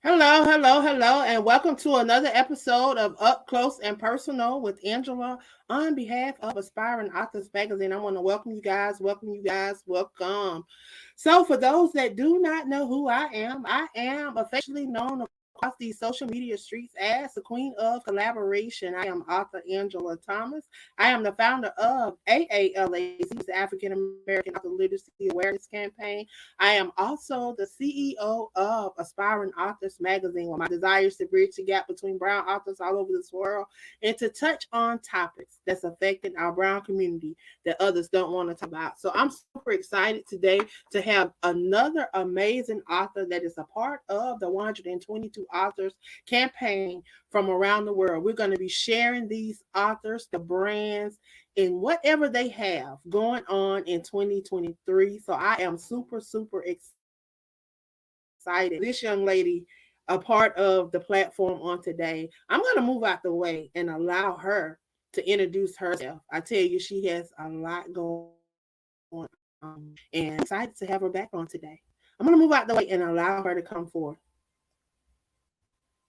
Hello, hello, hello, and welcome to another episode of Up Close and Personal with Angela on behalf of Aspiring Authors Magazine. I want to welcome you guys, welcome. So, for those that do not know who I am affectionately known across these social media streets as the Queen of Collaboration. I am author Angela Thomas. I am the founder of AALAC, the African American Author Literacy Awareness Campaign. I am also the CEO of Aspiring Authors Magazine, where my desire is to bridge the gap between brown authors all over this world and to touch on topics that's affecting our brown community that others don't want to talk about. So I'm super excited today to have another amazing author that is a part of the 122 Authors campaign from around the world. We're going to be sharing these authors, the brands, and whatever they have going on in 2023. So I am super excited. This young lady a part of the platform on today. I'm going to move out the way and allow her to introduce herself. I tell you, she has a lot going on, and I'm excited to have her back on today. I'm going to move out the way and allow her to come forth.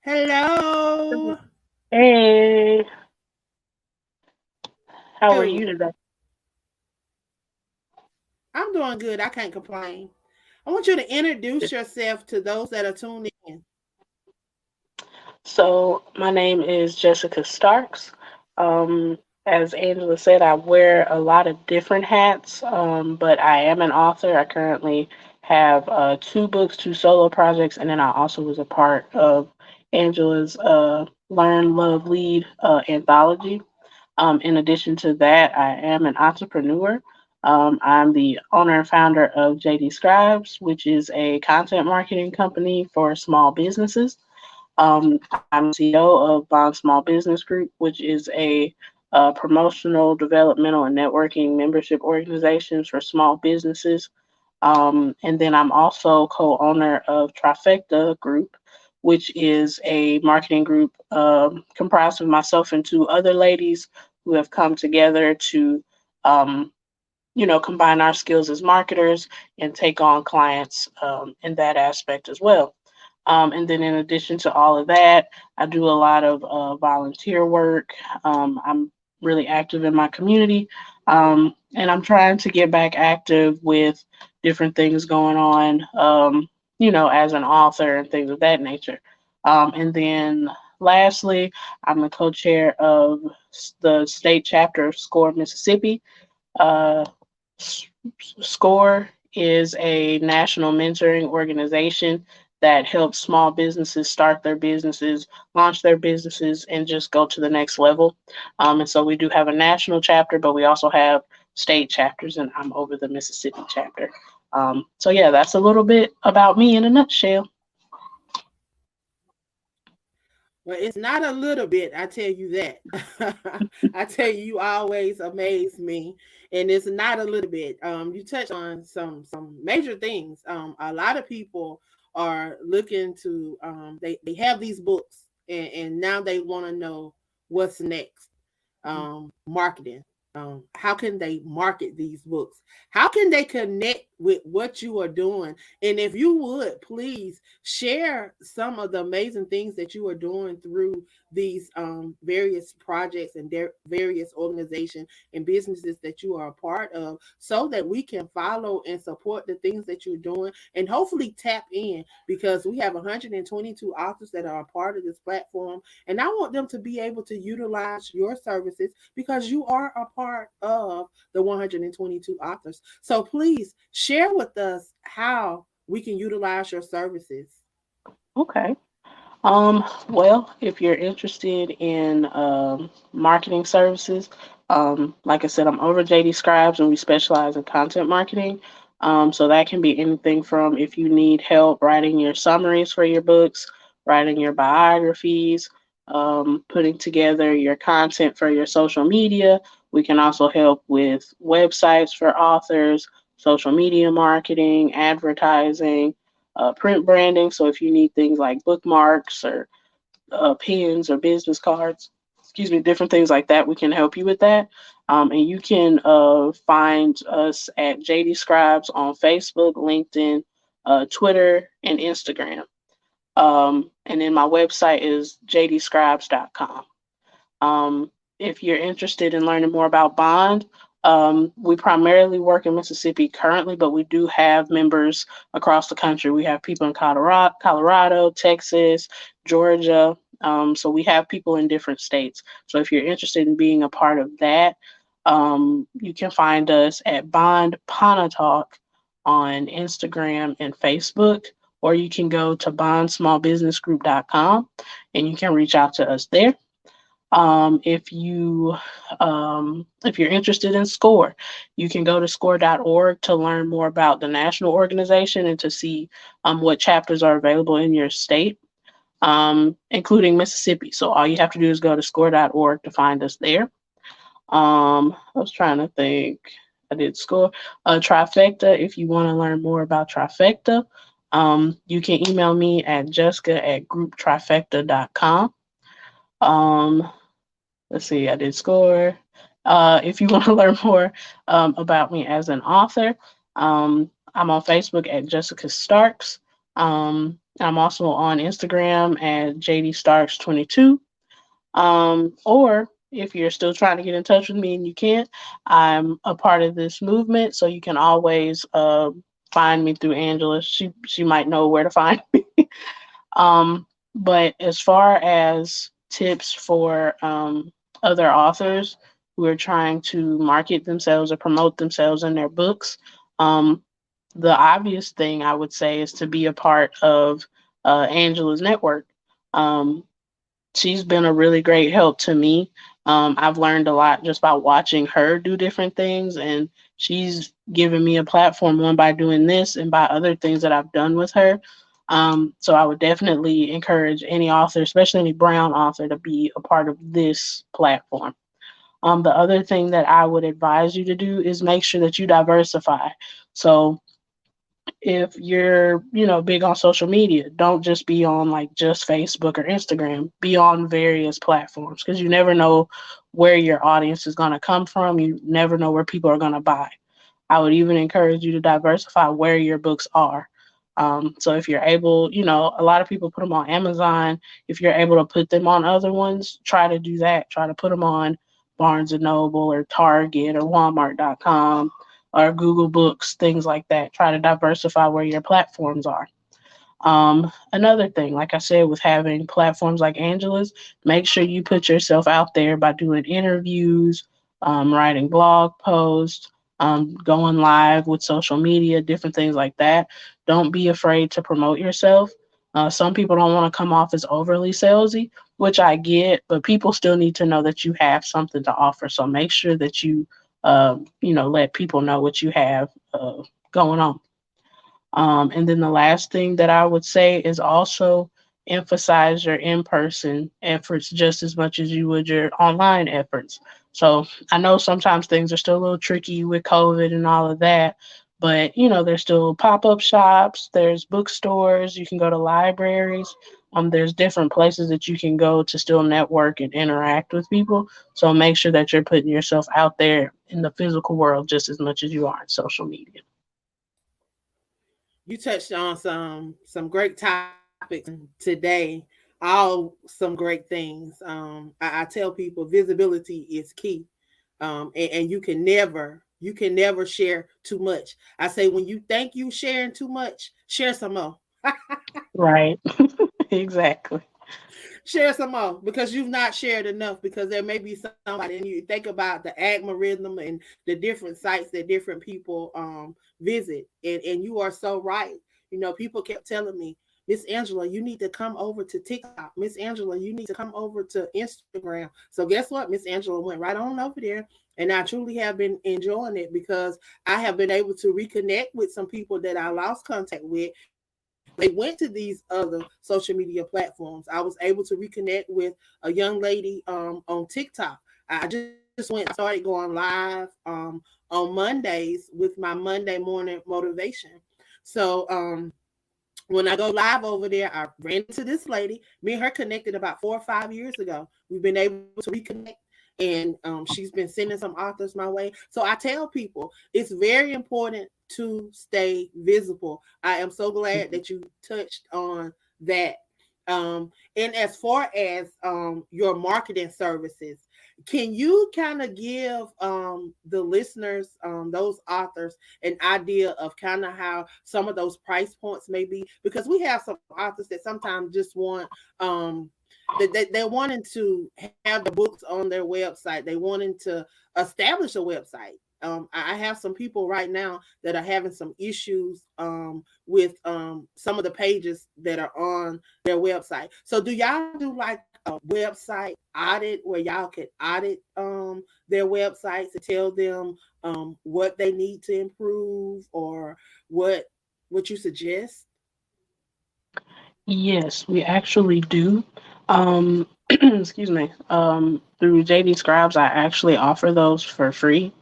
Hello. Hey, how are Dude, you today? I'm doing good. I can't complain. I want you to introduce yourself to those that are tuned in. So, my name is Jessica Starks. Um, as Angela said, I wear a lot of different hats, but I am an author. I currently have two books, two solo projects, and then I also was a part of Angela's Learn, Love, Lead anthology. In addition to that, I am an entrepreneur. I'm the owner and founder of JD Scribes, which is a content marketing company for small businesses. I'm the CEO of Bond Small Business Group, which is a promotional, developmental, and networking membership organizations for small businesses. And then I'm also co-owner of Trifecta Group, which is a marketing group comprised of myself and two other ladies who have come together to, um, combine our skills as marketers and take on clients in that aspect as well. And then in addition to all of that, I do a lot of volunteer work. I'm really active in my community. And I'm trying to get back active with different things going on, as an author and things of that nature. And then lastly, I'm the co chair of the state chapter of SCORE Mississippi. Uh, SCORE is a national mentoring organization that helps small businesses start their businesses, launch their businesses, and just go to the next level. And so we do have a national chapter, but we also have state chapters, and I'm over the Mississippi chapter. So, yeah, that's a little bit about me in a nutshell. Well, it's not a little bit, I tell you that. I tell you, you always amaze me. And it's not a little bit. You touch on some major things. A lot of people are looking to they have these books and now they want to know what's next. Marketing. How can they market these books? How can they connect with what you are doing? And if you would please share some of the amazing things that you are doing through these various projects and their various organizations and businesses that you are a part of, so that we can follow and support the things that you're doing and hopefully tap in, because we have 122 authors that are a part of this platform, and I want them to be able to utilize your services because you are a part of the 122 authors. So please share with us how we can utilize your services. Okay. Well, if you're interested in marketing services, like I said, I'm over JD Scribes and we specialize in content marketing. So that can be anything from if you need help writing your summaries for your books, writing your biographies, putting together your content for your social media. We can also help with websites for authors, social media marketing, advertising, print branding. So if you need things like bookmarks or pins or business cards, excuse me, different things like that, we can help you with that. And you can find us at JD Scribes on Facebook, LinkedIn, Twitter, and Instagram. And then my website is jdscribes.com. If you're interested in learning more about Bond, we primarily work in Mississippi currently, but we do have members across the country. We have people in Colorado, Texas, Georgia. So we have people in different states. So if you're interested in being a part of that, you can find us at Bond Panatalk on Instagram and Facebook, or you can go to bondsmallbusinessgroup.com and you can reach out to us there. If you're interested in SCORE, you can go to score.org to learn more about the national organization and to see what chapters are available in your state, including Mississippi. So all you have to do is go to score.org to find us there. I was trying to think. I did SCORE. Trifecta, if you want to learn more about Trifecta, you can email me at jessica@grouptrifecta.com. Let's see, I did SCORE. If you want to learn more about me as an author, I'm on Facebook at Jessica Starks. I'm also on Instagram at JDStarks22. Or if you're still trying to get in touch with me and you can't, I'm a part of this movement, so you can always find me through Angela. She might know where to find me. But as far as tips for other authors who are trying to market themselves or promote themselves in their books, the obvious thing I would say is to be a part of Angela's network. She's been a really great help to me. I've learned a lot just by watching her do different things, and she's given me a platform, one by doing this and by other things that I've done with her. So I would definitely encourage any author, especially any brown author, to be a part of this platform. The other thing that I would advise you to do is make sure that you diversify. So if you're, big on social media, don't just be on like just Facebook or Instagram. Be on various platforms, because you never know where your audience is going to come from. You never know where people are going to buy. I would even encourage you to diversify where your books are. So if you're able, a lot of people put them on Amazon. If you're able to put them on other ones, try to do that. Try to put them on Barnes and Noble or Target or Walmart.com or Google Books, things like that. Try to diversify where your platforms are. Another thing, like I said, with having platforms like Angela's, make sure you put yourself out there by doing interviews, writing blog posts, going live with social media, different things like that. Don't be afraid to promote yourself. Some people don't want to come off as overly salesy, which I get, but people still need to know that you have something to offer. So make sure that you, let people know what you have going on. And then the last thing that I would say is also emphasize your in-person efforts just as much as you would your online efforts. So I know sometimes things are still a little tricky with COVID and all of that, but there's still pop-up shops, there's bookstores, you can go to libraries. There's different places that you can go to still network and interact with people. So make sure that you're putting yourself out there in the physical world just as much as you are in social media. You touched on some great topics today. All some great things. I tell people visibility is key, and you can never share too much. I say when you think you sharing too much, share some more. Right. Exactly. Share some more, because you've not shared enough, because there may be somebody, and you think about the algorithm and the different sites that different people visit, and you are so right. People kept telling me, Miss Angela, you need to come over to TikTok. Miss Angela, you need to come over to Instagram. So guess what? Miss Angela went right on over there, and I truly have been enjoying it, because I have been able to reconnect with some people that I lost contact with. They went to these other social media platforms. I was able to reconnect with a young lady on TikTok. I just went, I started going live on Mondays with my Monday morning motivation. So when I go live over there, I ran into this lady. Me and her connected about 4 or 5 years ago. We've been able to reconnect, and she's been sending some authors my way. So I tell people it's very important to stay visible. I am so glad that you touched on that. And as far as your marketing services, can you kind of give the listeners, those authors, an idea of kind of how some of those price points may be? Because we have some authors that sometimes just want they're wanting to have the books on their website. They wanting to establish a website. I have some people right now that are having some issues with some of the pages that are on their website. So do y'all do like a website audit where y'all can audit their websites and tell them what they need to improve, or what you suggest? Yes, we actually do. Excuse me. Through JD Scribes, I actually offer those for free.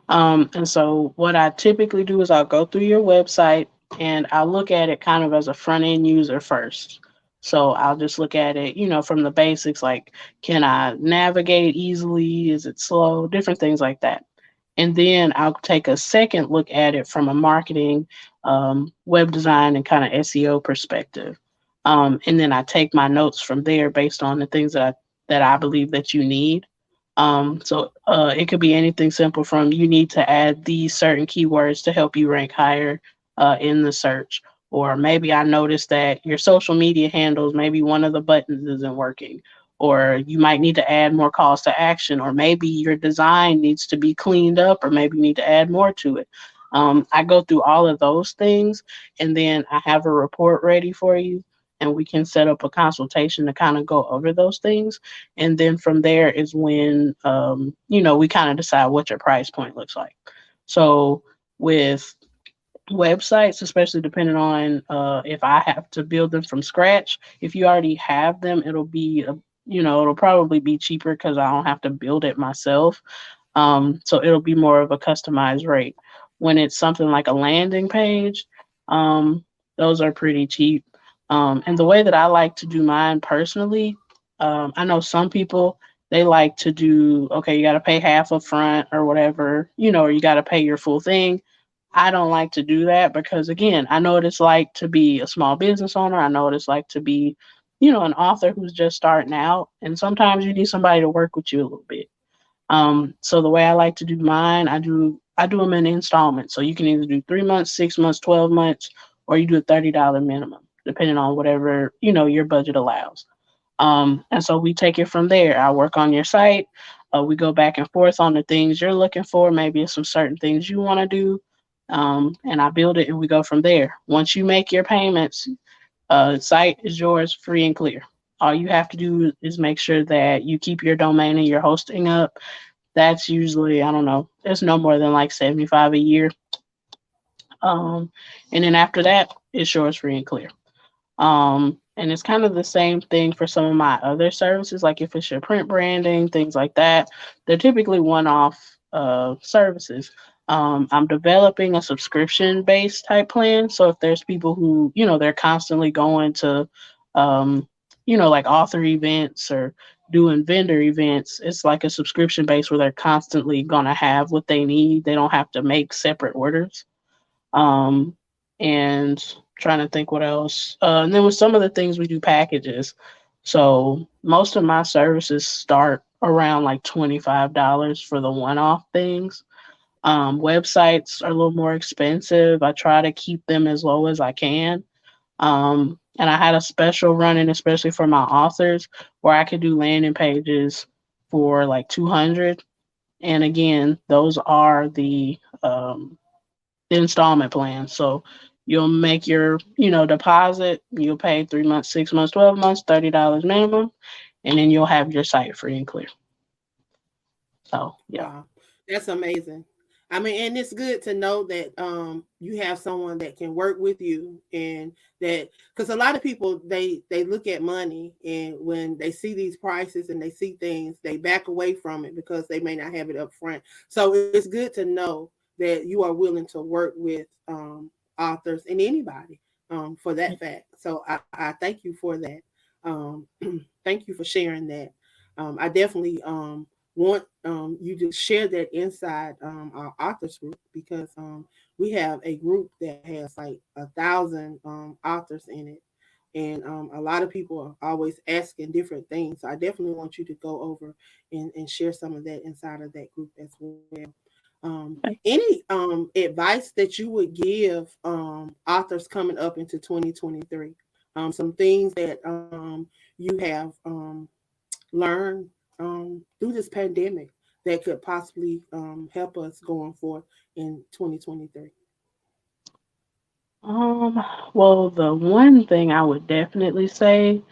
And so what I typically do is I'll go through your website and I'll look at it kind of as a front end user first. So I'll just look at it, from the basics, like can I navigate easily? Is it slow? Different things like that. And then I'll take a second look at it from a marketing, web design, and kind of SEO perspective. And then I take my notes from there based on the things that I believe that you need. So it could be anything simple from you need to add these certain keywords to help you rank higher in the search. Or maybe I noticed that your social media handles, maybe one of the buttons isn't working. Or you might need to add more calls to action. Or maybe your design needs to be cleaned up, or maybe you need to add more to it. I go through all of those things and then I have a report ready for you. And we can set up a consultation to kind of go over those things, and then from there is when we kind of decide what your price point looks like. So with websites, especially depending on if I have to build them from scratch, if you already have them, it'll probably be cheaper because I don't have to build it myself. So it'll be more of a customized rate. When it's something like a landing page, um, those are pretty cheap. And the way that I like to do mine personally, I know some people, they like to do, okay, you got to pay half up front or whatever, or you got to pay your full thing. I don't like to do that because, again, I know what it's like to be a small business owner. I know what it's like to be, an author who's just starting out. And sometimes you need somebody to work with you a little bit. So the way I like to do mine, I do them in installments. So you can either do 3 months, 6 months, 12 months, or you do a $30 minimum, depending on whatever your budget allows. And so we take it from there. I work on your site. We go back and forth on the things you're looking for. Maybe it's some certain things you want to do. And I build it and we go from there. Once you make your payments, site is yours free and clear. All you have to do is make sure that you keep your domain and your hosting up. That's usually, I don't know, it's no more than like 75 a year. And then after that, it's yours free and clear. And it's kind of the same thing for some of my other services, like if it's your print branding, things like that. They're typically one-off services. I'm developing a subscription-based type plan. So if there's people who, they're constantly going to, like author events or doing vendor events, it's like a subscription base where they're constantly going to have what they need. They don't have to make separate orders. And trying to think what else. And then with some of the things we do packages. So most of my services start around like $25 for the one-off things. Websites are a little more expensive. I try to keep them as low as I can. And I had a special running, especially for my authors, where I could do landing pages for like 200. And again, those are the installment plan. So you'll make your, deposit, you'll pay 3 months, 6 months, 12 months, $30 minimum, and then you'll have your site free and clear. So yeah. Wow, that's amazing. I mean, and it's good to know that you have someone that can work with you, and that, because a lot of people, they look at money, and when they see these prices and they see things, they back away from it because they may not have it up front. So it's good to know that you are willing to work with authors and anybody for that fact. So I thank you for that. Um, thank you for sharing that. I definitely want you to share that inside our authors group, because we have a group that has like 1,000 authors in it, And a lot of people are always asking different things. So I definitely want you to go over and share some of that inside of that group as well. Any advice that you would give authors coming up into 2023? Some things that you have learned through this pandemic that could possibly help us going forward in 2023. Um, well, the one thing I would definitely say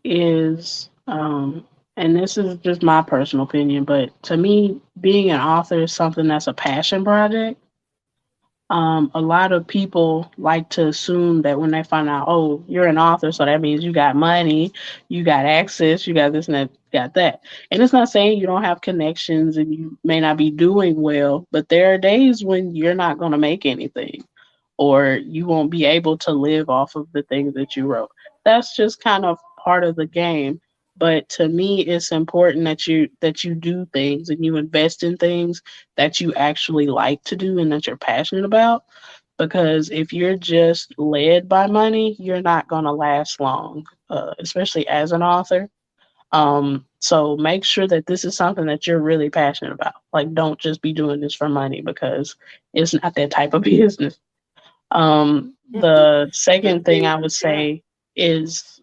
is, and this is just my personal opinion, but to me, being an author is something that's a passion project. A lot of people like to assume that when they find out, oh, you're an author, so that means you got money, you got access, you got this and that, got that. And it's not saying you don't have connections and you may not be doing well, but there are days when you're not going to make anything or you won't be able to live off of the things that you wrote. That's just kind of part of the game. But to me, it's important that you do things and you invest in things that you actually like to do and that you're passionate about. Because if you're just led by money, you're not going to last long, especially as an author. So make sure that this is something that you're really passionate about. Like, don't just be doing this for money because it's not that type of business. The That's second thing very I would yeah. say is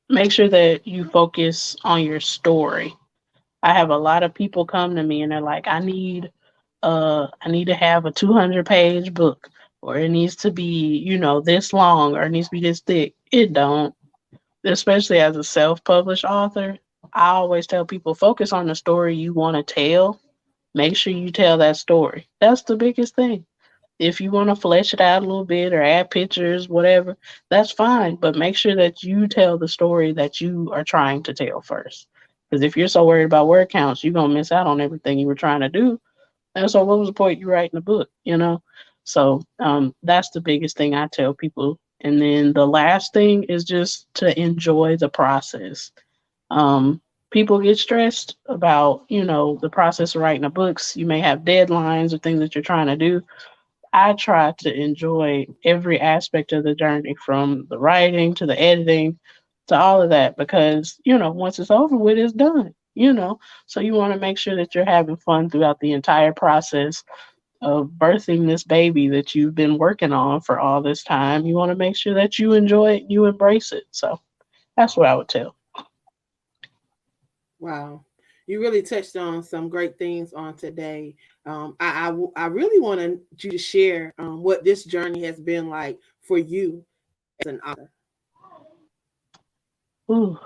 make sure that you focus on your story. I have a lot of people come to me and they're like, I need to have a 200-page book, or it needs to be, this long, or it needs to be this thick. It don't. Especially as a self-published author, I always tell people focus on the story you want to tell. Make sure you tell that story. That's the biggest thing. If you want to flesh it out a little bit or add pictures, whatever, that's fine. But make sure that you tell the story that you are trying to tell first. Because if you're so worried about word counts, you're gonna miss out on everything you were trying to do. And so, what was the point you writing the book? So that's the biggest thing I tell people. And then the last thing is just to enjoy the process. Um, People get stressed about the process of writing the books. You may have deadlines or things that you're trying to do. I try to enjoy every aspect of the journey from the writing to the editing to all of that because, once it's over with, it's done. So you want to make sure that you're having fun throughout the entire process of birthing this baby that you've been working on for all this time. You want to make sure that you enjoy it, you embrace it. So that's what I would tell. Wow. You really touched on some great things on today. I really wanted you to share what this journey has been like for you as an author. Ooh,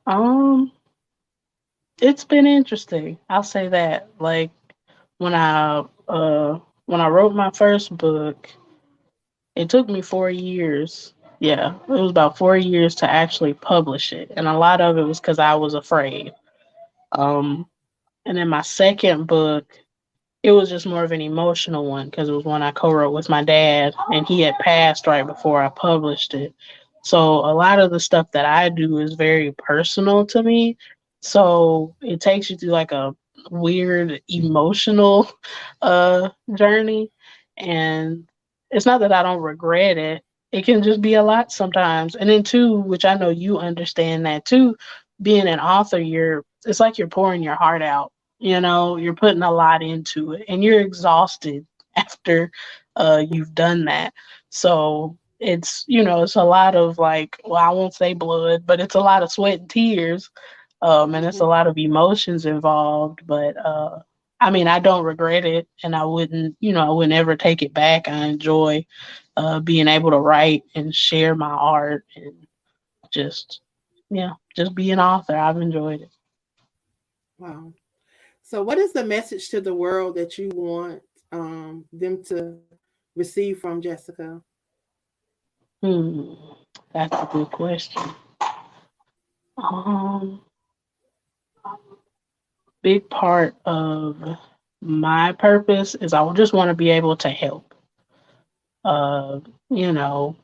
um, it's been interesting. I'll say that. Like when I uh when I wrote my first book, it took me 4 years. Yeah, it was about 4 years to actually publish it, and a lot of it was because I was afraid. Um, and then my second book, it was just more of an emotional one because it was one I co-wrote with my dad, and he had passed right before I published it. So a lot of the stuff that I do is very personal to me. So it takes you through like a weird emotional journey. And it's not that I don't regret it. It can just be a lot sometimes. And then too, which I know you understand that too, being an author, it's like you're pouring your heart out. You're putting a lot into it and you're exhausted after you've done that. So it's a lot of like, well, I won't say blood, but it's a lot of sweat and tears. And it's a Hmm. lot of emotions involved, but I mean, I don't regret it and I wouldn't ever take it back. I enjoy being able to write and share my art and just, just be an author. I've enjoyed it. Wow. So, what is the message to the world that you want them to receive from Jessica? Hmm, that's a good question. Um, Big part of my purpose is I would just want to be able to help. Uh, you know,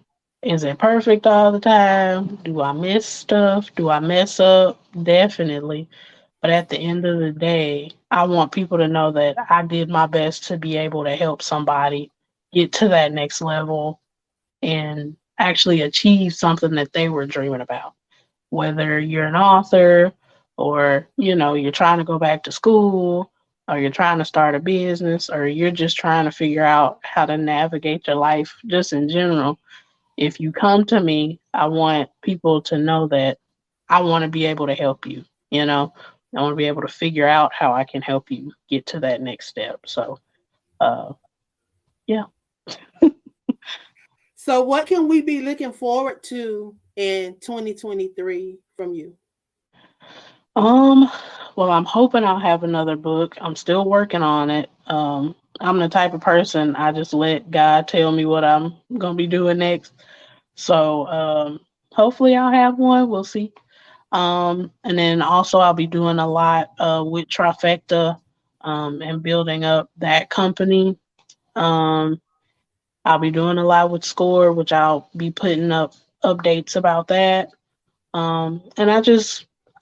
is it perfect all the time? Do I miss stuff? Do I mess up? Definitely. But at the end of the day, I want people to know that I did my best to be able to help somebody get to that next level. And actually achieve something that they were dreaming about. Whether you're an author or, you're trying to go back to school or you're trying to start a business or you're just trying to figure out how to navigate your life just in general. If you come to me, I want people to know that I want to be able to help you, you know. I want to be able to figure out how I can help you get to that next step. So, uh, yeah. So, what can we be looking forward to in 2023 from you? Um, well, I'm hoping I'll have another book. I'm still working on it. I'm the type of person I just let God tell me what I'm gonna be doing next. So, hopefully I'll have one. We'll see. And then also I'll be doing a lot with Trifecta, and building up that company. Um, I'll be doing a lot with Score, which I'll be putting up updates about that. And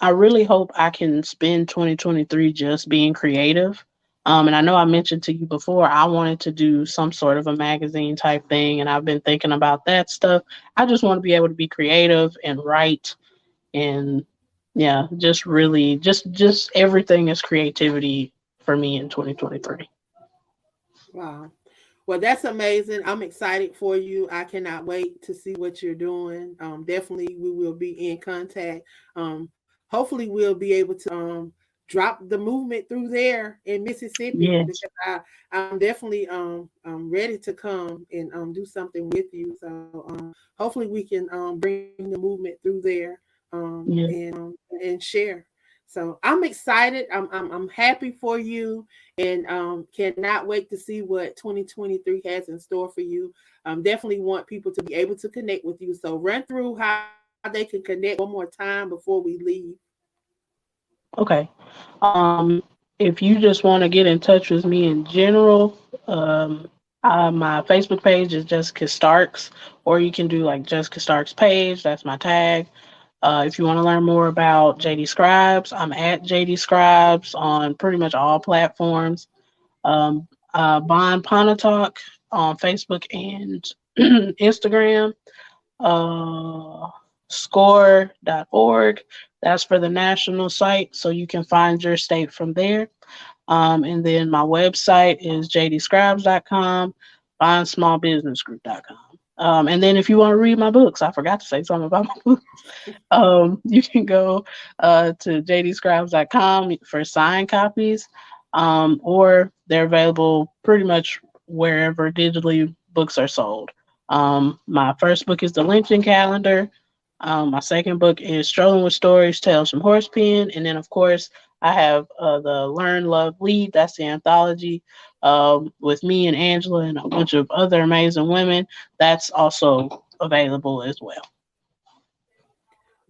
I really hope I can spend 2023 just being creative. And I know I mentioned to you before, I wanted to do some sort of a magazine type thing, and I've been thinking about that stuff. I just want to be able to be creative and write, and yeah, just really, just everything is creativity for me in 2023. Wow. Well, that's amazing. I'm excited for you. I cannot wait to see what you're doing. Definitely, we will be in contact. Hopefully, we'll be able to drop the movement through there in Mississippi Yes, because I'm definitely ready to come and do something with you. So hopefully, we can bring the movement through there yeah, and share. So I'm excited. I'm happy for you and cannot wait to see what 2023 has in store for you. Definitely want people to be able to connect with you. So run through how they can connect one more time before we leave. okay. If you just want to get in touch with me in general, um, my Facebook page is Jessica Starks, or you can do like Jessica Starks page. That's my tag. If you want to learn more about JD Scribes, I'm at JD Scribes on pretty much all platforms. Bond Pontotoc on Facebook and Instagram. Uh, Score.org. That's for the national site, so you can find your state from there. And then my website is jdscribes.com, bondsmallbusinessgroup.com. And then if you want to read my books, I forgot to say something about my books. You can go to jdscribes.com for signed copies, or they're available pretty much wherever digitally books are sold. My first book is The Lynching Calendar. My second book is Strolling with Stories, Tales from Horsepen. And then, of course, I have the Learn, Love, Lead. That's the anthology with me and Angela and a bunch of other amazing women. That's also available as well.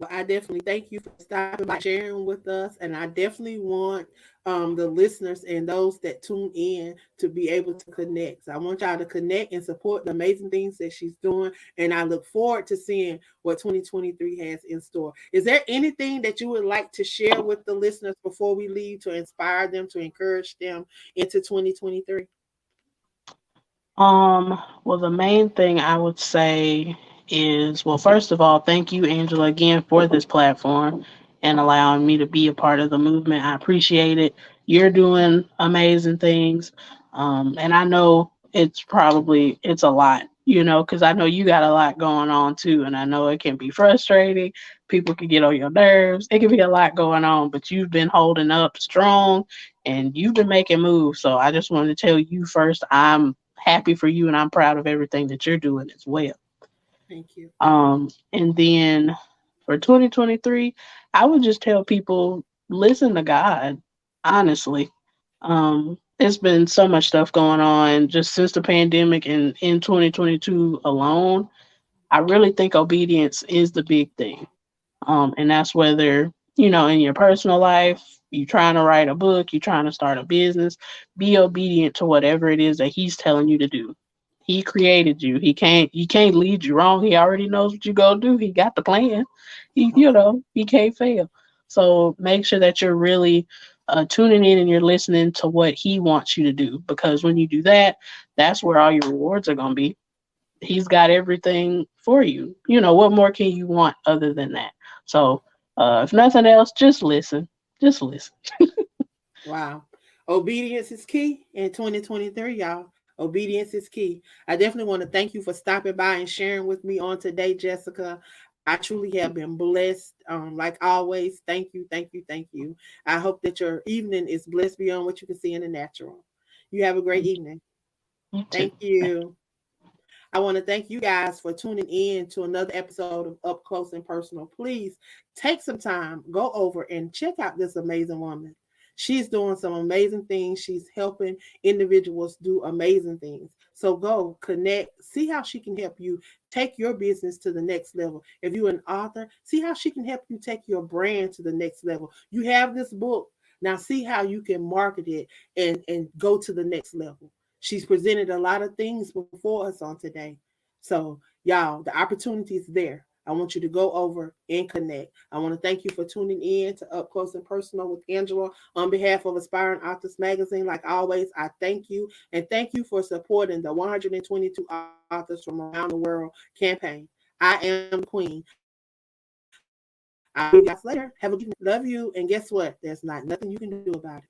Well, I definitely thank you for stopping by, sharing with us, and I definitely want the listeners and those that tune in to be able to connect. So I want y'all to connect and support the amazing things that she's doing, and I look forward to seeing what 2023 has in store. Is there anything that you would like to share with the listeners before we leave to inspire them, to encourage them into 2023? Well, the main thing I would say is, well, first of all, thank you, Angela, again for this platform and allowing me to be a part of the movement. I appreciate it. You're doing amazing things. And I know it's a lot, because I know you got a lot going on too. And I know it can be frustrating. People can get on your nerves. It can be a lot going on, but you've been holding up strong and you've been making moves. So I just wanted to tell you first, I'm happy for you and I'm proud of everything that you're doing as well. Thank you. And then for 2023, I would just tell people listen to God, honestly. It's been so much stuff going on just since the pandemic and in 2022 alone. I really think obedience is the big thing. And that's whether, in your personal life, you trying to write a book, you trying to start a business, be obedient to whatever it is that he's telling you to do. He created you. He can't lead you wrong. He already knows what you're gonna do. He got the plan. He can't fail. So make sure that you're really tuning in and you're listening to what he wants you to do. Because when you do that, that's where all your rewards are gonna be. he's got everything for you. You know, what more can you want other than that? So, if nothing else, just listen. Just listen. Wow. Obedience is key in 2023, y'all. Obedience is key. I definitely want to thank you for stopping by and sharing with me on today, Jessica. I truly have been blessed. Like always, thank you, thank you, thank you. I hope that your evening is blessed beyond what you can see in the natural. You have a great evening. You too. Thank you. I want to thank you guys for tuning in to another episode of Up Close and Personal. Please take some time, go over and check out this amazing woman. She's doing some amazing things. She's helping individuals do amazing things. So go connect, see how she can help you take your business to the next level. If you're an author, see how she can help you take your brand to the next level. You have this book. Now see how you can market it and go to the next level. She's presented a lot of things before us on today. So, y'all, the opportunity is there. I want you to go over and connect. I want to thank you for tuning in to Up Close and Personal with Angela on behalf of Aspiring Authors Magazine. Like always, I thank you and thank you for supporting the 122 authors from around the world campaign. I am the queen. I'll see you guys later. Have a good evening. Love you. And guess what? There's not nothing you can do about it.